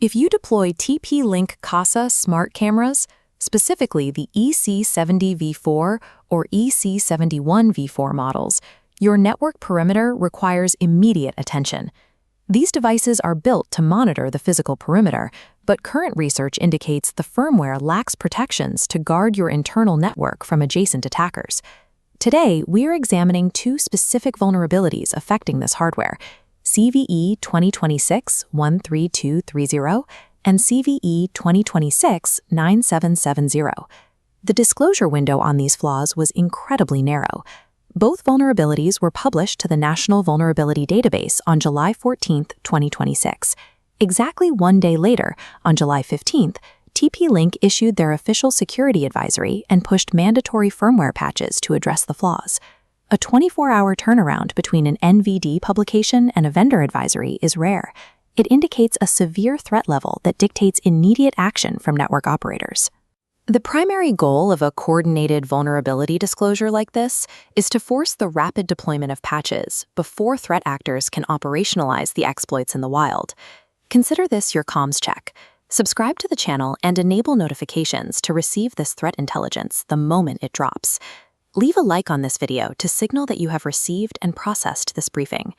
If you deploy TP-Link Kasa smart cameras, specifically the EC70 V4 or EC71 V4 models, your network perimeter requires immediate attention. These devices are built to monitor the physical perimeter, but current research indicates the firmware lacks protections to guard your internal network from adjacent attackers. Today, we are examining two specific vulnerabilities affecting this hardware: CVE 2026-13230 and CVE 2026-9770. The disclosure window on these flaws was incredibly narrow. Both vulnerabilities were published to the National Vulnerability Database on July 14, 2026. Exactly 1 day later, on July 15th, TP-Link issued their official security advisory and pushed mandatory firmware patches to address the flaws. A 24-hour turnaround between an NVD publication and a vendor advisory is rare. It indicates a severe threat level that dictates immediate action from network operators. The primary goal of a coordinated vulnerability disclosure like this is to force the rapid deployment of patches before threat actors can operationalize the exploits in the wild. Consider this your comms check. Subscribe to the channel and enable notifications to receive this threat intelligence the moment it drops. Leave a like on this video to signal that you have received and processed this briefing.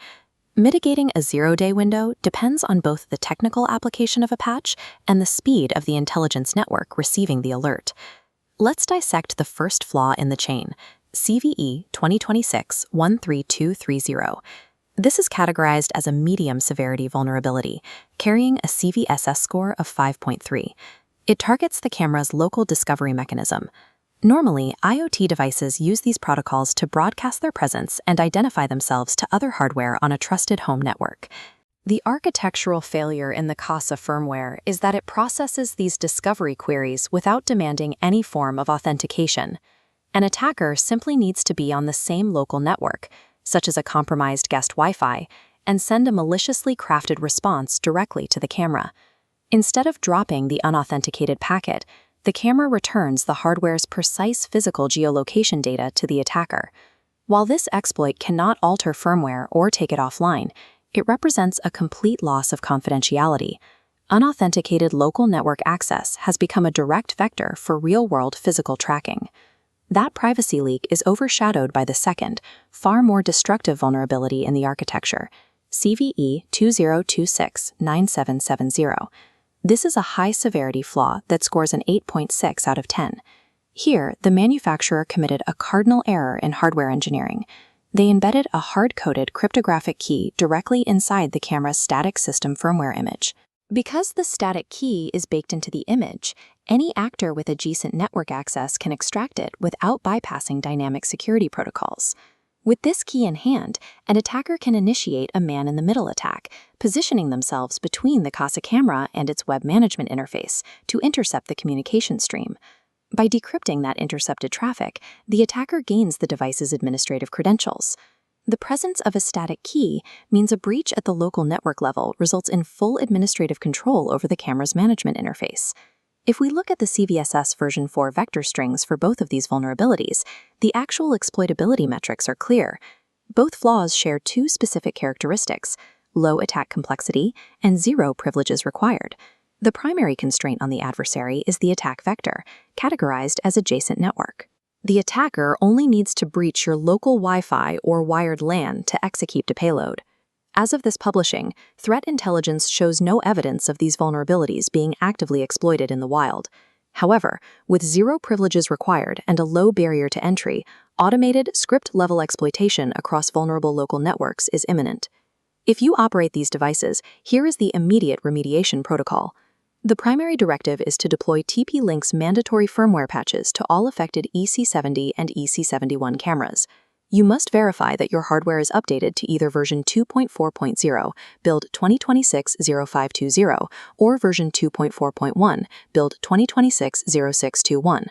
Mitigating a zero-day window depends on both the technical application of a patch and the speed of the intelligence network receiving the alert. Let's dissect the first flaw in the chain, CVE 2026-13230. This is categorized as a medium severity vulnerability, carrying a CVSS score of 5.3. It targets the camera's local discovery mechanism. Normally, IoT devices use these protocols to broadcast their presence and identify themselves to other hardware on a trusted home network. The architectural failure in the Kasa firmware is that it processes these discovery queries without demanding any form of authentication. An attacker simply needs to be on the same local network, such as a compromised guest Wi-Fi, and send a maliciously crafted response directly to the camera. Instead of dropping the unauthenticated packet, the camera returns the hardware's precise physical geolocation data to the attacker. While this exploit cannot alter firmware or take it offline, it represents a complete loss of confidentiality. Unauthenticated local network access has become a direct vector for real-world physical tracking. That privacy leak is overshadowed by the second, far more destructive vulnerability in the architecture, CVE 2026-9770. This is a high-severity flaw that scores an 8.6 out of 10. Here, the manufacturer committed a cardinal error in hardware engineering. They embedded a hard-coded cryptographic key directly inside the camera's static system firmware image. Because the static key is baked into the image, any actor with adjacent network access can extract it without bypassing dynamic security protocols. With this key in hand, an attacker can initiate a man-in-the-middle attack, positioning themselves between the Kasa camera and its web management interface to intercept the communication stream. By decrypting that intercepted traffic, the attacker gains the device's administrative credentials. The presence of a static key means a breach at the local network level results in full administrative control over the camera's management interface. If we look at the CVSS version 4 vector strings for both of these vulnerabilities, the actual exploitability metrics are clear. Both flaws share two specific characteristics: low attack complexity and zero privileges required. The primary constraint on the adversary is the attack vector, categorized as adjacent network. The attacker only needs to breach your local Wi-Fi or wired LAN to execute a payload. As of this publishing, threat intelligence shows no evidence of these vulnerabilities being actively exploited in the wild. However, with zero privileges required and a low barrier to entry, automated script-level exploitation across vulnerable local networks is imminent. If you operate these devices, here is the immediate remediation protocol. The primary directive is to deploy TP-Link's mandatory firmware patches to all affected EC70 and EC71 cameras. You must verify that your hardware is updated to either version 2.4.0, build 2026-0520, or version 2.4.1, build 2026-0621.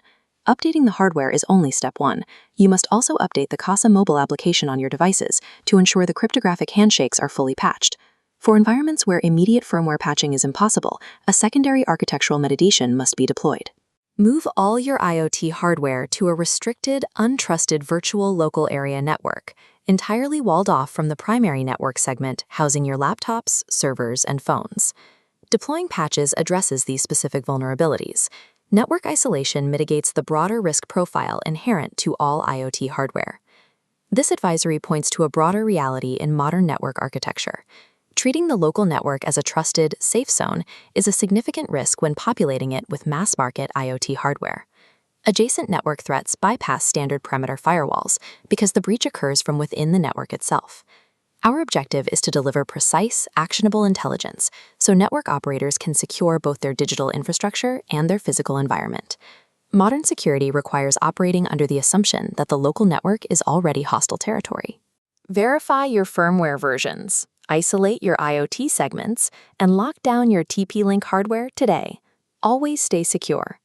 Updating the hardware is only step one. You must also update the Kasa mobile application on your devices to ensure the cryptographic handshakes are fully patched. For environments where immediate firmware patching is impossible, a secondary architectural mitigation must be deployed. Move all your IoT hardware to a restricted, untrusted virtual local area network, entirely walled off from the primary network segment housing your laptops, servers, and phones. Deploying patches addresses these specific vulnerabilities. Network isolation mitigates the broader risk profile inherent to all IoT hardware. This advisory points to a broader reality in modern network architecture. Treating the local network as a trusted, safe zone is a significant risk when populating it with mass-market IoT hardware. Adjacent network threats bypass standard perimeter firewalls because the breach occurs from within the network itself. Our objective is to deliver precise, actionable intelligence so network operators can secure both their digital infrastructure and their physical environment. Modern security requires operating under the assumption that the local network is already hostile territory. Verify your firmware versions, isolate your IoT segments, and lock down your TP-Link hardware today. Always stay secure.